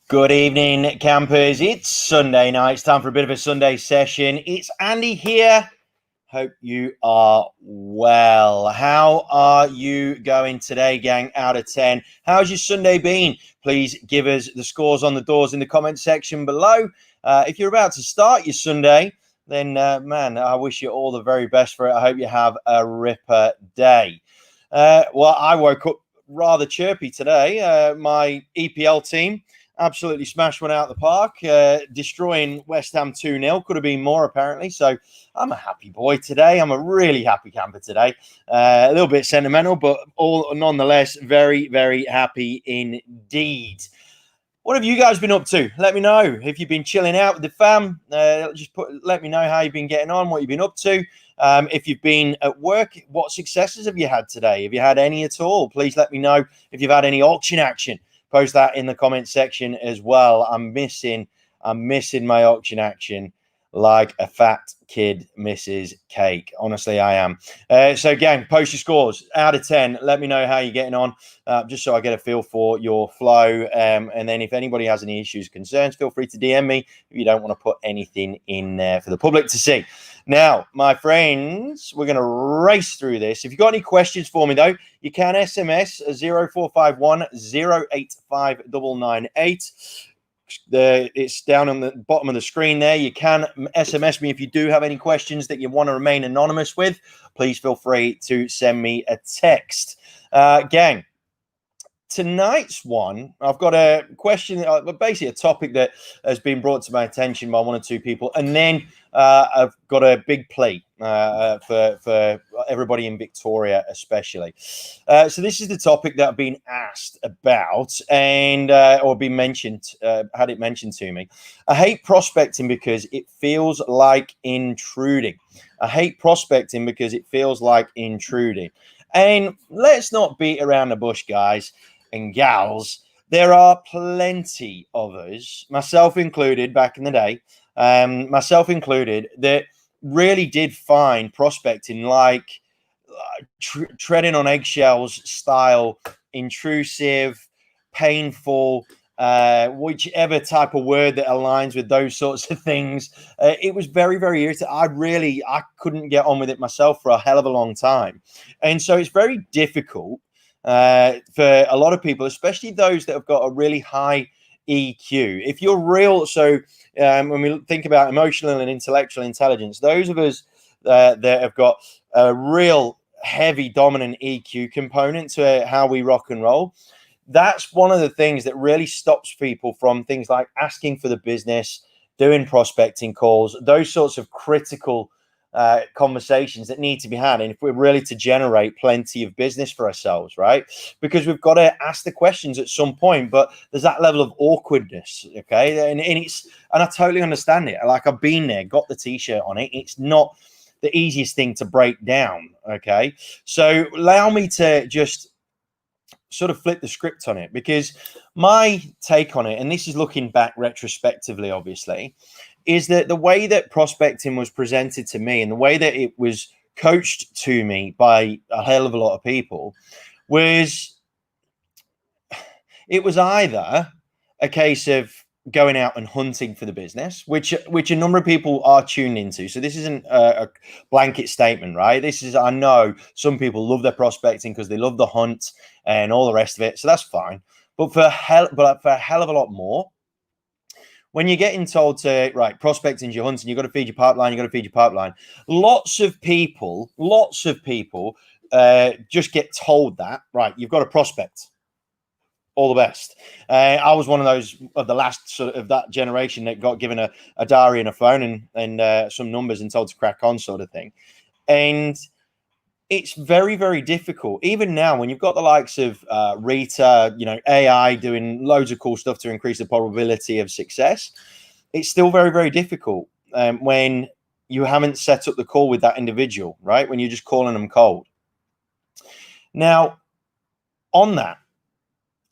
Good evening, campers. It's Sunday night. It's time for a bit of a Sunday session. It's Andy here. Hope you are well. How are you going today, gang? Out of 10. How's your Sunday been? Please give us the scores on the doors in the comment section below. If you're about to start your Sunday, then, man, I wish you all the very best for it. I hope you have a ripper day. Well, I woke up rather chirpy today. My EPL team absolutely smashed one out of the park, destroying West Ham 2-0. Could have been more, apparently. So I'm a happy boy today. I'm a really happy camper today. A little bit sentimental, but all nonetheless, very, very happy indeed. What have you guys been up to? Let me know. If you've been chilling out with the fam, let me know how you've been getting on, what you've been up to. If you've been at work, what successes have you had today? Have you had any at all? Please let me know if you've had any auction action. Post that in the comment section as well. I'm missing my auction action like a fat kid misses cake. Honestly, I am. So, gang, post your scores out of 10. Let me know how you're getting on, just so I get a feel for your flow. And then if anybody has any issues, concerns, feel free to DM me if you don't want to put anything in there for the public to see. Now, my friends, we're going to race through this. If you've got any questions for me, though, you can SMS 0451 085 998. It's down on the bottom of the screen there. You can SMS me if you do have any questions that you want to remain anonymous with. Please feel free to send me a text. Gang, tonight's one, I've got a question, basically a topic that has been brought to my attention by one or two people, and then I've got a big plea for everybody in Victoria, especially. So this is the topic that I've been asked about and or been mentioned, had it mentioned to me. I hate prospecting because it feels like intruding. I hate prospecting because it feels like intruding. And let's not beat around the bush, guys and gals. There are plenty of us, myself included, back in the day, myself included, that really did find prospecting like treading on eggshells style, intrusive, painful, whichever type of word that aligns with those sorts of things. It was very, very irritating. I couldn't get on with it myself for a hell of a long time. And so it's very difficult for a lot of people, especially those that have got a really high EQ. If you're real, so when we think about emotional and intellectual intelligence, those of us that have got a real heavy dominant EQ component to how we rock and roll, that's one of the things that really stops people from things like asking for the business, doing prospecting calls, those sorts of critical conversations that need to be had. And if we're really to generate plenty of business for ourselves, right? Because we've got to ask the questions at some point, but there's that level of awkwardness, okay? And I totally understand it. Like, I've been there, got the t-shirt on it. It's not the easiest thing to break down, okay? So allow me to just sort of flip the script on it, because my take on it, and this is looking back retrospectively, obviously, is that the way that prospecting was presented to me and the way that it was coached to me by a hell of a lot of people was, it was either a case of going out and hunting for the business, which a number of people are tuned into. So this isn't a blanket statement, right? This is, I know some people love their prospecting because they love the hunt and all the rest of it. So that's fine. But for a hell of a lot more, when you're getting told to, right, prospecting, you're hunting, you've got to feed your pipeline, lots of people just get told that, right, you've got to prospect. All the best. I was one of those of the last sort of that generation that got given a diary and a phone and some numbers and told to crack on, sort of thing. And it's very, very difficult. Even now, when you've got the likes of Rita, AI doing loads of cool stuff to increase the probability of success, it's still very, very difficult when you haven't set up the call with that individual, right? When you're just calling them cold. Now, on that,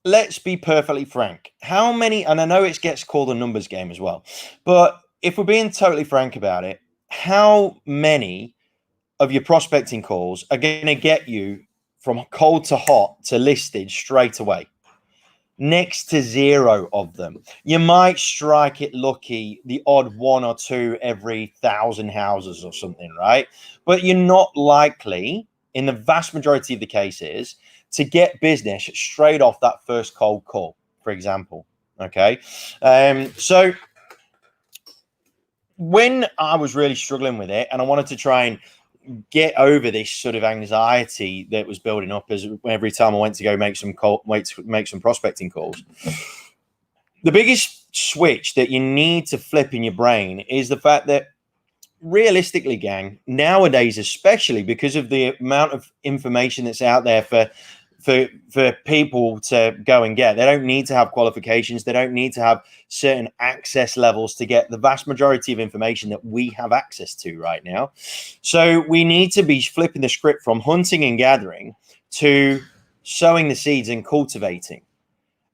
let's be perfectly frank. How many, and I know it gets called a numbers game as well, but if we're being totally frank about it, how many of your prospecting calls are going to get you from cold to hot to listed straight away? next to zero of them. You might strike it lucky, the odd one or two every 1,000 houses or something, right? But you're not likely, in the vast majority of the cases, to get business straight off that first cold call, for example. Okay. So when I was really struggling with it and I wanted to try and get over this sort of anxiety that was building up as every time I went to go make some prospecting calls, the biggest switch that you need to flip in your brain is the fact that realistically, gang, nowadays, especially because of the amount of information that's out there for people to go and get, they don't need to have qualifications, they don't need to have certain access levels to get the vast majority of information that we have access to right now. So we need to be flipping the script from hunting and gathering to sowing the seeds and cultivating.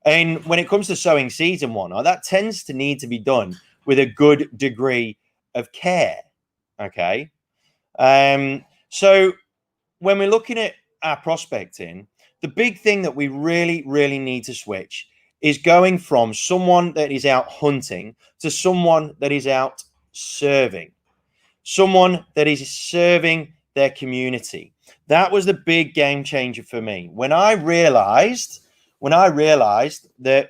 And when it comes to sowing seeds and whatnot, that tends to need to be done with a good degree of care. Okay. So when we're looking at our prospecting, the big thing that we really, really need to switch is going from someone that is out hunting to someone that is out serving, someone that is serving their community. That was the big game changer for me. When I realized that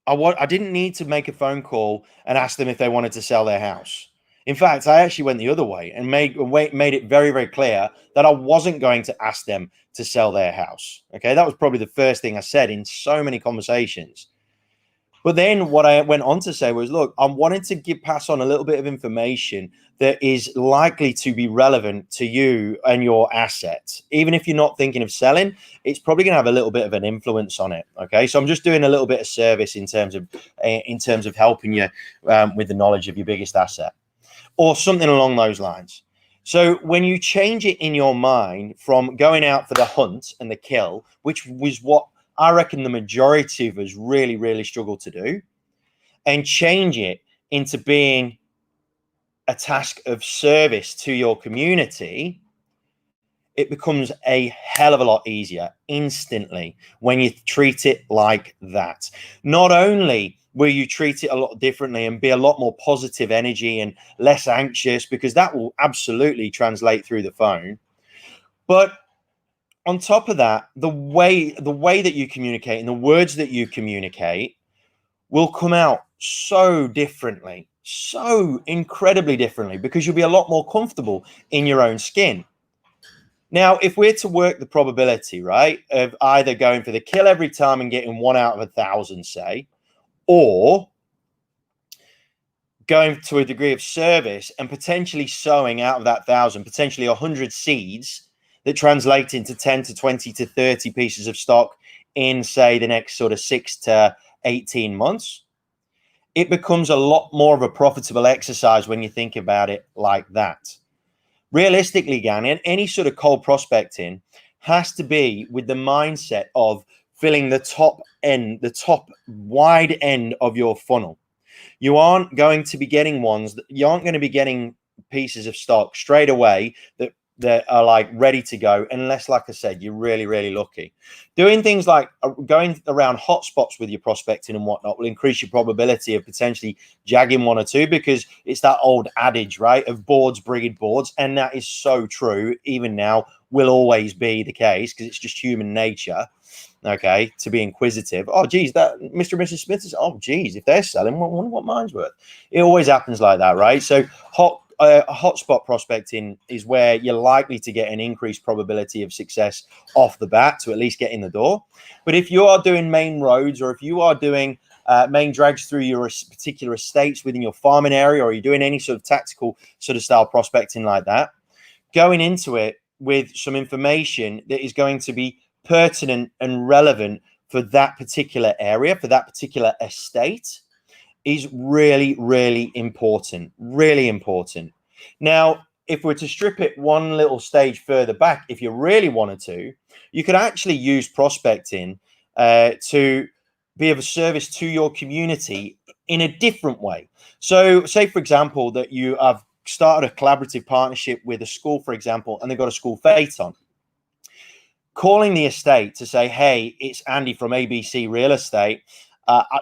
I didn't need to make a phone call and ask them if they wanted to sell their house. In fact, I actually went the other way and made it very, very clear that I wasn't going to ask them to sell their house. Okay, that was probably the first thing I said in so many conversations. But then what I went on to say was, look, I wanted to pass on a little bit of information that is likely to be relevant to you and your assets. Even if you're not thinking of selling, it's probably going to have a little bit of an influence on it. Okay, so I'm just doing a little bit of service in terms of helping you with the knowledge of your biggest asset or something along those lines. So when you change it in your mind from going out for the hunt and the kill, which was what I reckon the majority of us really, really struggle to do, and change it into being a task of service to your community, it becomes a hell of a lot easier instantly when you treat it like that. Not only will you treat it a lot differently and be a lot more positive energy and less anxious, because that will absolutely translate through the phone, but on top of that, the way that you communicate and the words that you communicate will come out so differently, so incredibly differently, because you'll be a lot more comfortable in your own skin. Now, if we're to work the probability, right, of either going for the kill every time and getting 1 out of 1,000, say, or going to a degree of service and potentially sowing out of that 1,000, potentially 100 seeds that translate into 10 to 20 to 30 pieces of stock in, say, the next sort of 6 to 18 months, it becomes a lot more of a profitable exercise when you think about it like that. Realistically, Gannon, any sort of cold prospecting has to be with the mindset of filling the top wide end of your funnel. You aren't going to be getting you aren't going to be getting pieces of stock straight away that are like ready to go, unless, like I said, you're really, really lucky. Doing things like going around hotspots with your prospecting and whatnot will increase your probability of potentially jagging 1 or 2, because it's that old adage, right, of boards breed boards. And that is so true. Even now will always be the case, because it's just human nature, okay, to be inquisitive. Oh, geez, that Mr. and Mrs. Smith is, oh, geez, if they're selling, I wonder what mine's worth. It always happens like that, right? So hotspot prospecting is where you're likely to get an increased probability of success off the bat to at least get in the door. But if you are doing main roads, or if you are doing main drags through your particular estates within your farming area, or you're doing any sort of tactical sort of style prospecting like that, going into it with some information that is going to be pertinent and relevant for that particular area, for that particular estate, is really, really important. Really important. Now, if we're to strip it one little stage further back, if you really wanted to, you could actually use prospecting to be of a service to your community in a different way. So say, for example, that you have started a collaborative partnership with a school, for example, and they've got a school phaeton. calling the estate to say, hey, it's Andy from ABC Real Estate.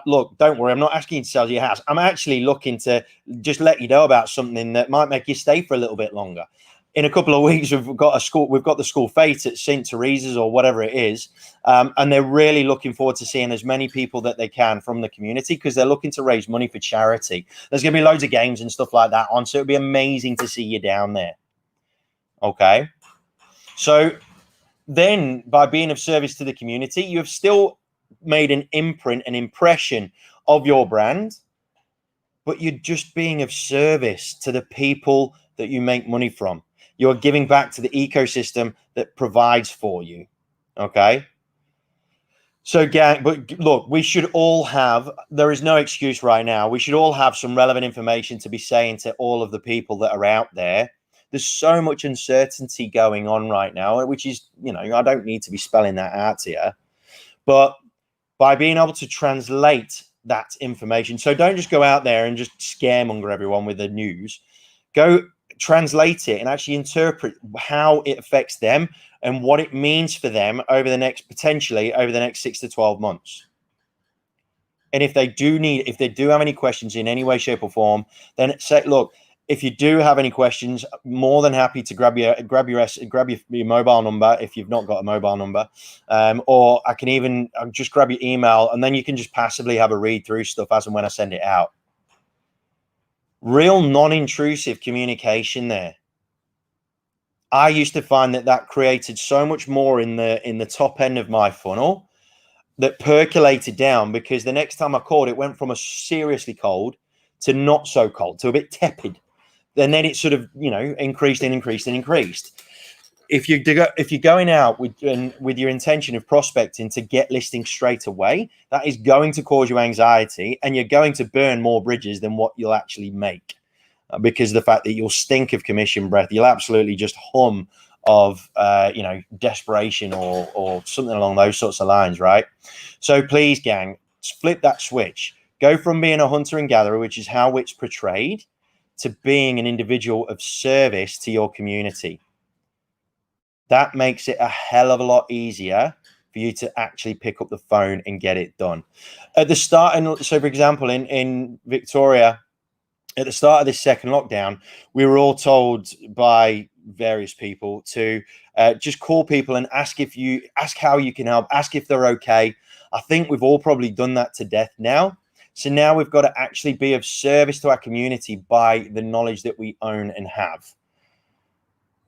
Look, don't worry, I'm not asking you to sell your house. I'm actually looking to just let you know about something that might make you stay for a little bit longer. In a couple of weeks, we've got the school fete at St. Teresa's or whatever it is. And they're really looking forward to seeing as many people that they can from the community, because they're looking to raise money for charity. There's going to be loads of games and stuff like that on. So it'd be amazing to see you down there. Okay. So then by being of service to the community, you have still made an imprint, an impression of your brand, but you're just being of service to the people that you make money from. You're giving back to the ecosystem that provides for you. Okay. So, gang, but look, we should all have, there is no excuse right now. We should all have some relevant information to be saying to all of the people that are out there. There's so much uncertainty going on right now, which is, I don't need to be spelling that out to you. But by being able to translate that information, so don't just go out there and just scaremonger everyone with the news. Go translate it and actually interpret how it affects them and what it means for them potentially over the next 6 to 12 months. And if they do have any questions in any way, shape, or form, then say, look, if you do have any questions, more than happy to grab your mobile number if you've not got a mobile number, or I can even just grab your email, and then you can just passively have a read through stuff as and when I send it out. Real non-intrusive communication there. I used to find that created so much more in the top end of my funnel that percolated down, because the next time I called, it went from a seriously cold to not so cold to a bit tepid. And then it sort of, increased and increased and increased. If you're going out with your intention of prospecting to get listings straight away, that is going to cause you anxiety, and you're going to burn more bridges than what you'll actually make, because of the fact that you'll stink of commission breath. You'll absolutely just hum of, desperation or something along those sorts of lines, right? So please, gang, flip that switch. Go from being a hunter and gatherer, which is how it's portrayed, to being an individual of service to your community. That makes it a hell of a lot easier for you to actually pick up the phone and get it done. At the start, and so for example, in Victoria, at the start of this second lockdown, we were all told by various people to just call people and ask how you can help, ask if they're okay. I think we've all probably done that to death now. So now we've got to actually be of service to our community by the knowledge that we own and have.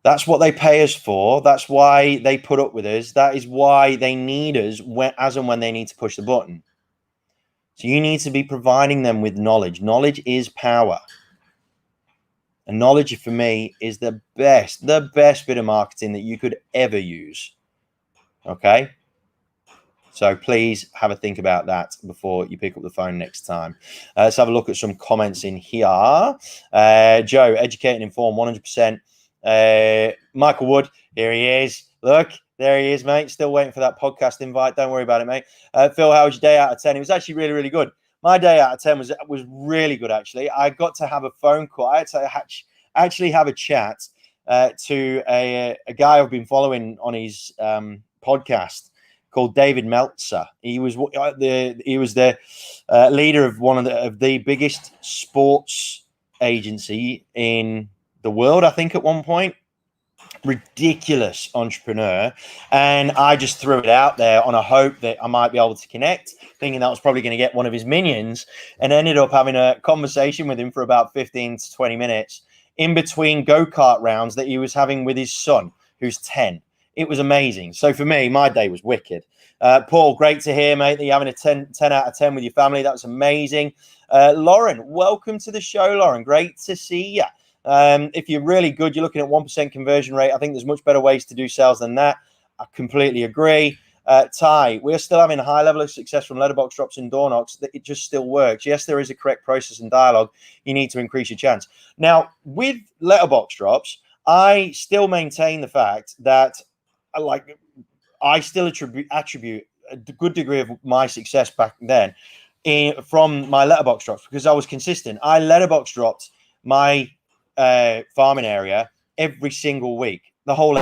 That's what they pay us for. That's why they put up with us. That is why they need us as and when they need to push the button. So you need to be providing them with knowledge. Knowledge is power. And knowledge, for me, is the best bit of marketing that you could ever use. Okay? So please have a think about that before you pick up the phone next time. Let's have a look at some comments in here. Joe, educate and inform, 100%. Michael Wood, here he is. Look, there he is, mate. Still waiting for that podcast invite. Don't worry about it, mate. Phil, how was your day out of 10? It was actually really, really good. My day out of 10 was really good, actually. I got to have a phone call. I had to actually have a chat to a guy I've been following on his podcast called David Meltzer. He was the leader of one of the biggest sports agency in the world, I think, at one point. Ridiculous entrepreneur, and I just threw it out there on a hope that I might be able to connect, thinking that was probably going to get one of his minions, and ended up having a conversation with him for about 15 to 20 minutes in between go-kart rounds that he was having with his son, who's 10. It was amazing. So for me, my day was wicked. Paul, great to hear, mate, that you're having a 10 out of 10 with your family. That was amazing. Lauren, welcome to the show, Lauren. Great to see you. If you're really good, you're looking at 1% conversion rate. I think there's much better ways to do sales than that. I completely agree. Ty, we're still having a high level of success from letterbox drops and door knocks. That it just still works. Yes, there is a correct process and dialogue. You need to increase your chance. Now, with letterbox drops, I still maintain the fact that I still attribute a good degree of my success back then from my letterbox drops, because I was consistent. I letterbox dropped my farming area every single week, the whole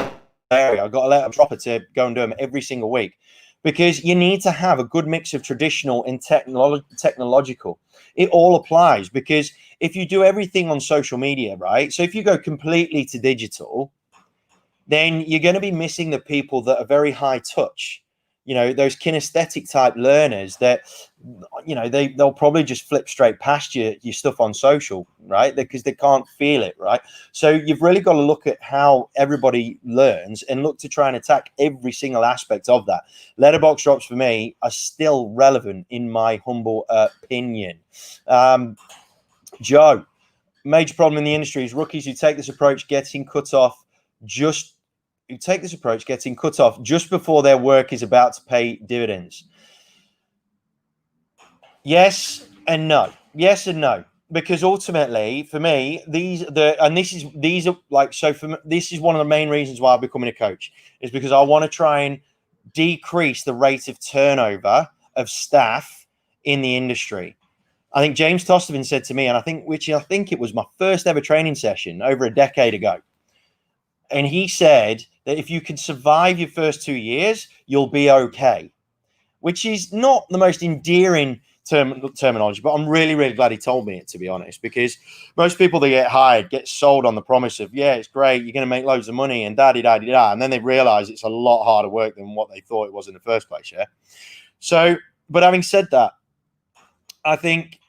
area. I've got to let a dropper to go and do them every single week, because you need to have a good mix of traditional and technological. It all applies, because if you do everything on social media, right? So if you go completely to digital, then you're going to be missing the people that are very high touch. Those kinesthetic type learners that, they'll probably just flip straight past your stuff on social, right? Because they can't feel it, right? So you've really got to look at how everybody learns and look to try and attack every single aspect of that. Letterbox drops for me are still relevant, in my humble opinion. Joe, major problem in the industry is rookies who take this approach getting cut off just before their work is about to pay dividends. Yes and no. Because ultimately, for me, this is one of the main reasons why I'm becoming a coach, is because I want to try and decrease the rate of turnover of staff in the industry. I think James Tostovan said to me, and I think it was my first ever training session over a decade ago. And he said that if you can survive your first 2 years, you'll be okay, which is not the most endearing terminology, but I'm really, really glad he told me it, to be honest, because most people that get hired get sold on the promise of, yeah, it's great, you're going to make loads of money and da-di-da-di-da, and then they realize it's a lot harder work than what they thought it was in the first place, yeah? So, but having said that, I think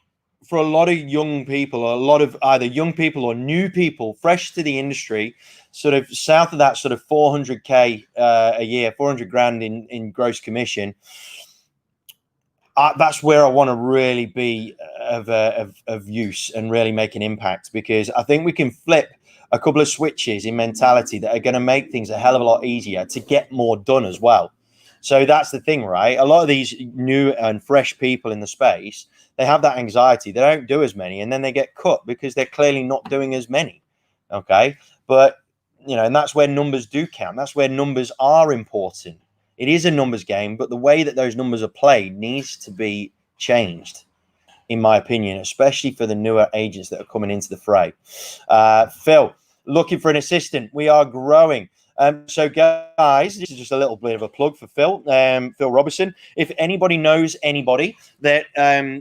for a lot of young people, a lot of either young people or new people fresh to the industry, sort of south of that sort of 400K a year, 400 grand in gross commission, that's where I want to really be of use and really make an impact, because I think we can flip a couple of switches in mentality that are going to make things a hell of a lot easier to get more done as well. So that's the thing, right? A lot of these new and fresh people in the space, they have that anxiety. They don't do as many, and then they get cut because they're clearly not doing as many. Okay. But, and that's where numbers do count. That's where numbers are important. It is a numbers game, but the way that those numbers are played needs to be changed, in my opinion, especially for the newer agents that are coming into the fray. Phil, looking for an assistant. We are growing. So guys, this is just a little bit of a plug for Phil Robertson. If anybody knows anybody that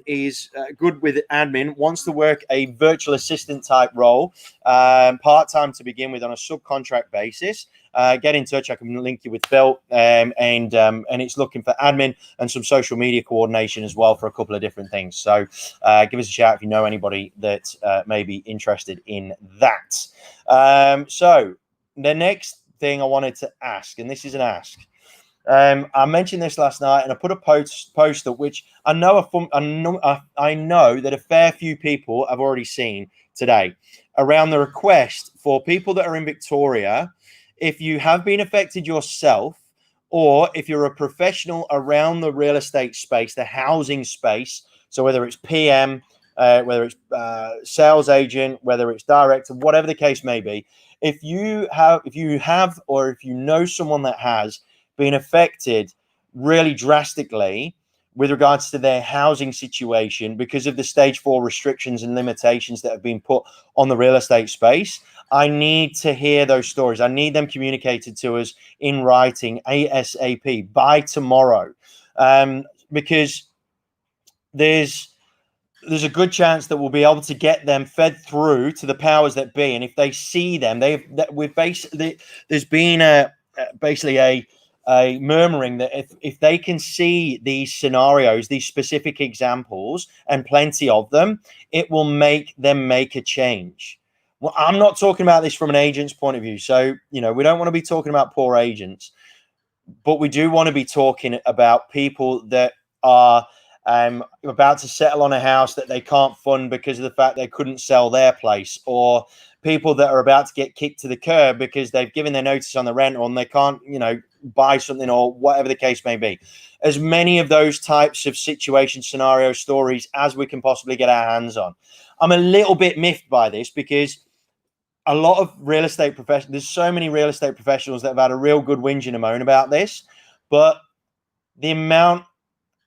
is good with admin, wants to work a virtual assistant type role, part-time to begin with on a subcontract basis, get in touch. I can link you with Phil, and it's looking for admin and some social media coordination as well for a couple of different things. So give us a shout if you know anybody that may be interested in that. So the next thing I wanted to ask, and this is an ask. I mentioned this last night, and I put a post up which I know that a fair few people have already seen today, around the request for people that are in Victoria, if you have been affected yourself, or if you're a professional around the real estate space, the housing space, so whether it's PM, whether it's sales agent, whether it's director, whatever the case may be, if you have, or if you know someone that has been affected really drastically with regards to their housing situation because of the stage 4 restrictions and limitations that have been put on the real estate space, I need to hear those stories. I need them communicated to us in writing ASAP by tomorrow, because there's a good chance that we'll be able to get them fed through to the powers that be. And if they see them, there's been a murmuring that if they can see these scenarios, these specific examples, and plenty of them, it will make them make a change. Well, I'm not talking about this from an agent's point of view. So, we don't want to be talking about poor agents, but we do want to be talking about people that are about to settle on a house that they can't fund because of the fact they couldn't sell their place, or people that are about to get kicked to the curb because they've given their notice on the rental and they can't, buy something, or whatever the case may be. As many of those types of situation scenario stories as we can possibly get our hands on. I'm a little bit miffed by this because a lot of real estate professionals, there's so many real estate professionals that have had a real good whinge and a moan about this, but the amount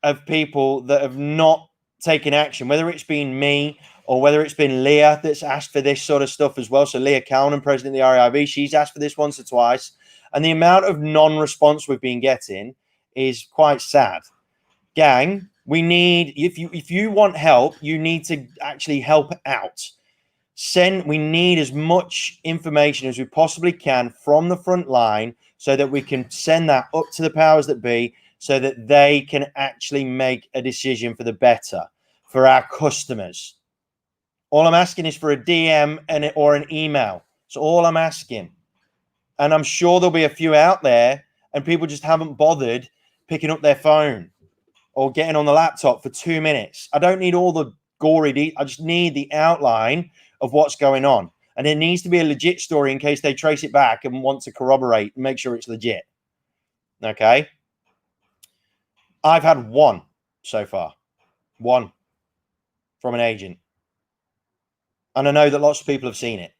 of people that have not taken action, whether it's been me or whether it's been Leah that's asked for this sort of stuff as well. So Leah Calnan, president of the RIV, she's asked for this once or twice. And the amount of non-response we've been getting is quite sad. Gang, we need, if you want help, you need to actually help out. We need as much information as we possibly can from the front line so that we can send that up to the powers that be so that they can actually make a decision for the better for our customers. All I'm asking is for a DM or an email. That's all I'm asking. And I'm sure there'll be a few out there and people just haven't bothered picking up their phone or getting on the laptop for 2 minutes. I don't need all the gory I just need the outline of what's going on. And it needs to be a legit story in case they trace it back and want to corroborate and make sure it's legit. Okay? I've had one so far. One from an agent. And I know that lots of people have seen it.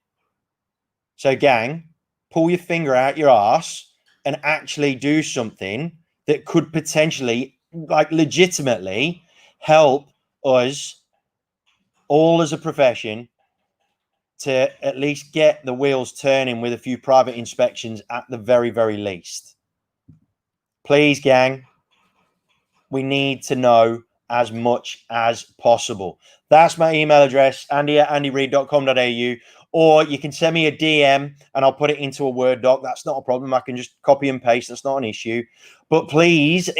So, gang, pull your finger out your ass and actually do something that could potentially, like, legitimately help us all as a profession to at least get the wheels turning with a few private inspections at the very, very least. Please, gang, we need to know as much as possible. That's my email address, andy@andyreid.com.au, or you can send me a DM and I'll put it into a Word doc. That's not a problem. I can just copy and paste. That's not an issue. But please,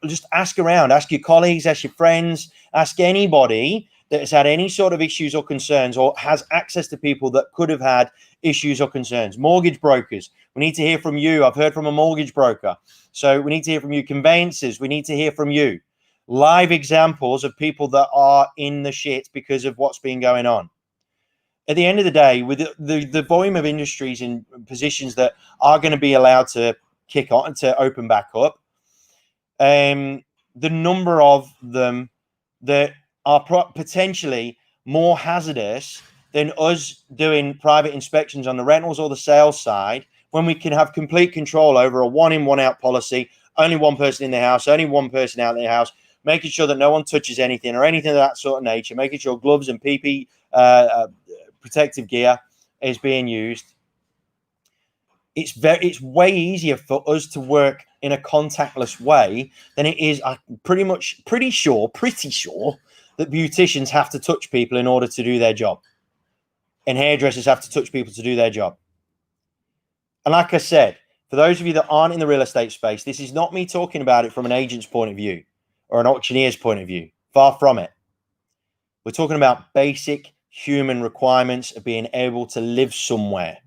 just ask around. Ask your colleagues, ask your friends, ask anybody that has had any sort of issues or concerns or has access to people that could have had issues or concerns. Mortgage brokers, we need to hear from you. I've heard from a mortgage broker. So we need to hear from you. Conveyancers, we need to hear from you. Live examples of people that are in the shit because of what's been going on. At the end of the day, with the volume of industries and positions that are going to be allowed to kick on, to open back up, the number of them that are potentially more hazardous than us doing private inspections on the rentals or the sales side, when we can have complete control over a one in, one out policy, only one person in the house, only one person out of the house, making sure that no one touches anything or anything of that sort of nature, making sure gloves and PP protective gear is being used. It's way easier for us to work in a contactless way than it is. I'm pretty sure that beauticians have to touch people in order to do their job, and hairdressers have to touch people to do their job. And like I said, for those of you that aren't in the real estate space, this is not me talking about it from an agent's point of view or an auctioneer's point of view. Far from it. We're talking about basic human requirements of being able to live somewhere.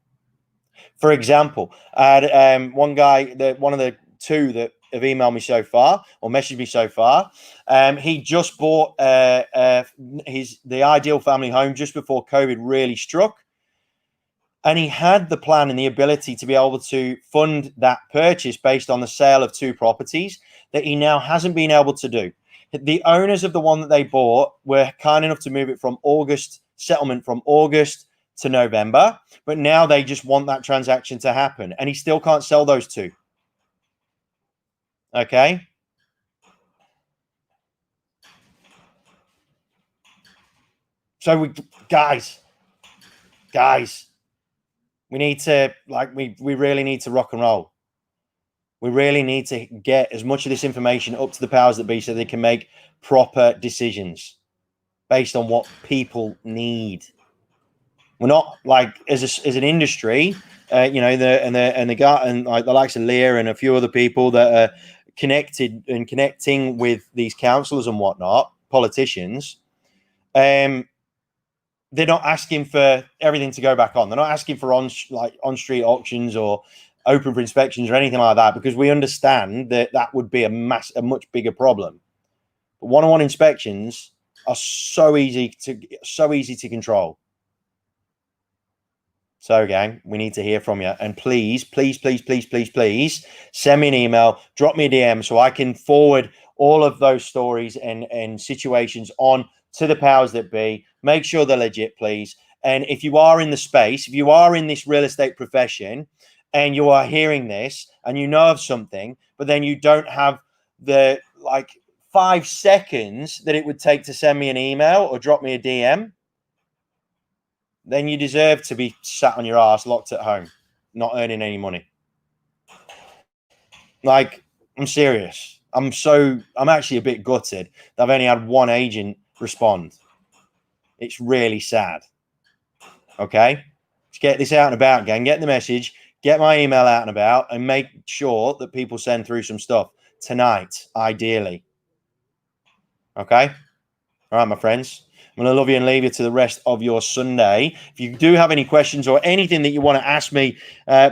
For example, I had one guy, one of the two that have emailed me so far or messaged me so far. He just bought the ideal family home just before COVID really struck. And he had the plan and the ability to be able to fund that purchase based on the sale of two properties that he now hasn't been able to do. The owners of the one that they bought were kind enough to move it from settlement from August to November, but now they just want that transaction to happen, and he still can't sell those two. Okay. So guys, we need to, we really need to rock and roll. We really need to get as much of this information up to the powers that be so they can make proper decisions based on what people need. We're not as an industry, the likes of Lear and a few other people that are connecting with these councillors and whatnot, politicians. They're not asking for everything to go back on. They're not asking for on-street auctions or open for inspections or anything like that, because we understand that would be a much bigger problem. But one-on-one inspections are so easy to control. So, gang, we need to hear from you. And please send me an email, drop me a DM so I can forward all of those stories and situations on to the powers that be. Make sure they're legit, please. And if you are in the space, if you are in this real estate profession and you are hearing this and you know of something, but then you don't have the 5 seconds that it would take to send me an email or drop me a DM, then you deserve to be sat on your ass, locked at home, not earning any money. Like, I'm serious. I'm actually a bit gutted that I've only had one agent respond. It's really sad. Okay? Let's get this out and about, gang. Get the message. Get my email out and about, and make sure that people send through some stuff tonight, ideally. Okay? All right, my friends. I'm going to love you and leave you to the rest of your Sunday. If you do have any questions or anything that you want to ask me,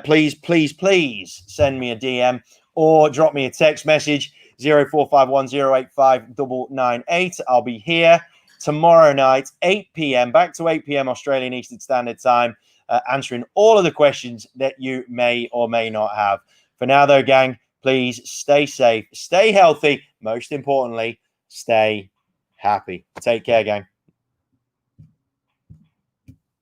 please send me a DM or drop me a text message, 0451085998. I'll be here tomorrow night, 8 p.m., back to 8 p.m. Australian Eastern Standard Time, answering all of the questions that you may or may not have. For now, though, gang, please stay safe, stay healthy, most importantly, stay happy. Take care, gang.